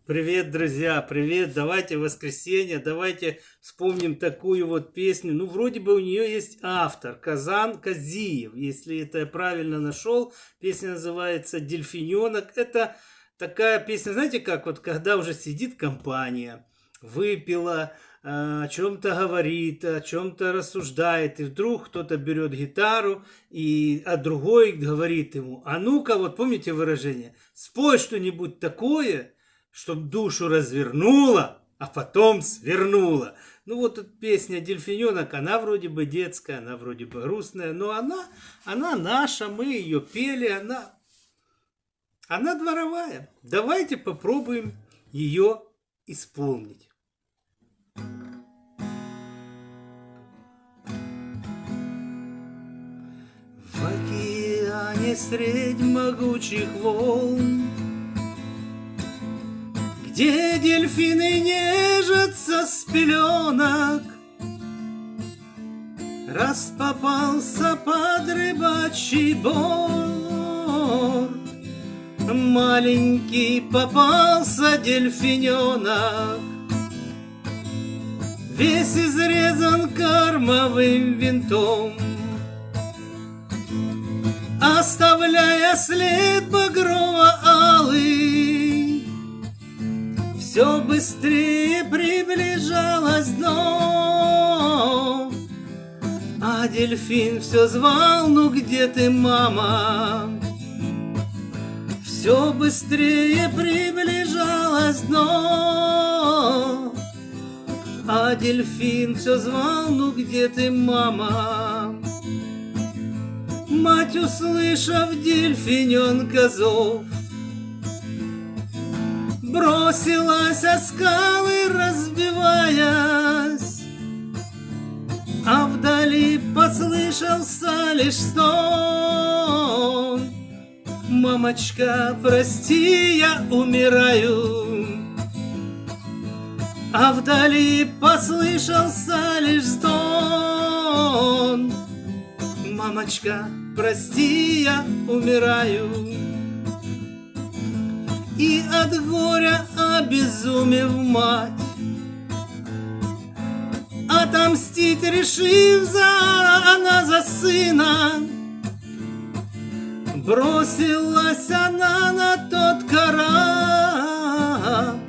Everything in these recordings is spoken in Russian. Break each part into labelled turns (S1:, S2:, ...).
S1: Привет, друзья, привет, давайте воскресенье, давайте вспомним такую вот песню. Ну, вроде бы у нее есть автор, Казан Казиев, если это я правильно нашел. Песня называется «Дельфиненок». Это такая песня, знаете, как вот когда уже сидит компания, выпила, о чем-то говорит, о чем-то рассуждает, и вдруг кто-то берет гитару, а другой говорит ему: а ну-ка, вот помните выражение, спой что-нибудь такое, чтоб душу развернула, а потом свернула. Ну вот эта песня «Дельфиненок», она вроде бы детская, она вроде бы грустная, но она наша, мы ее пели, она дворовая. Давайте попробуем ее исполнить. В океане средь могучих волн, где дельфины нежатся с пеленок, раз попался под рыбачий борт, маленький попался дельфиненок, весь изрезан кормовым винтом, оставляя след багрово-алый. Все быстрее приближалось дно, а дельфин все звал: ну где ты, мама? Все быстрее приближалось дно, а дельфин все звал: ну где ты, мама? Мать, услышав дельфиненка зов, бросилась о скалы, разбиваясь, а вдали послышался лишь стон: мамочка, прости, я умираю. А вдали послышался лишь стон: мамочка, прости, я умираю. И от горя обезумев мать, отомстить решив она за сына, бросилась она на тот корабль,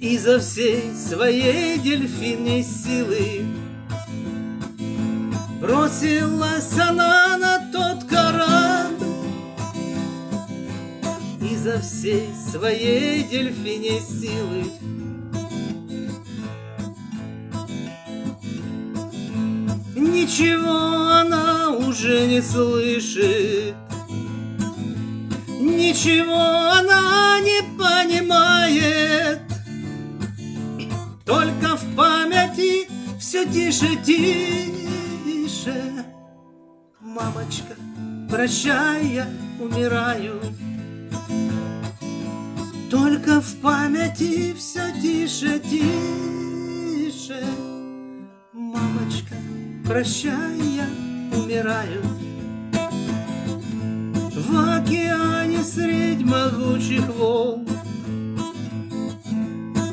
S1: изо всей своей дельфиньей силы. Бросилась она на тот корабль, изо всей своей дельфиньей силы. Ничего она уже не слышит, ничего она не понимает, только в памяти все тише, тише: мамочка, прощай, я умираю. Только в памяти все тише, тише: мамочка, прощай, я умираю. В океане средь могучих волн,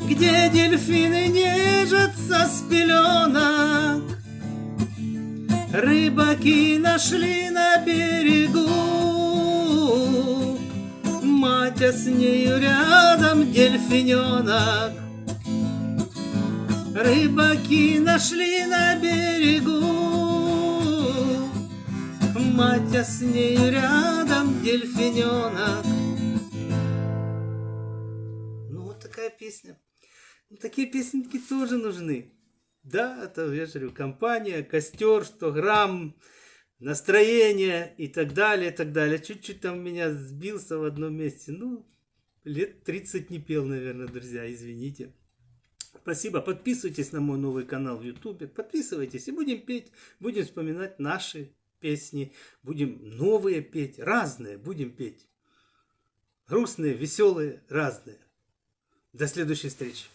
S1: где дельфины нежатся с пеленок, рыбаки нашли на берегу мать, а с нею рядом дельфиненок. Рыбаки нашли на берегу мать, а с нею рядом дельфиненок. Ну вот такая песня. Ну, такие песенки тоже нужны. Да, это, я же говорю, компания, костер, 100 грамм, настроение и так далее, и так далее. Чуть-чуть там меня сбился в одном месте. Ну, лет 30 не пел, наверное, друзья, извините. Спасибо. Подписывайтесь на мой новый канал в YouTube. Подписывайтесь и будем петь, будем вспоминать наши песни. Будем новые петь, разные будем петь. Грустные, веселые, разные. До следующей встречи.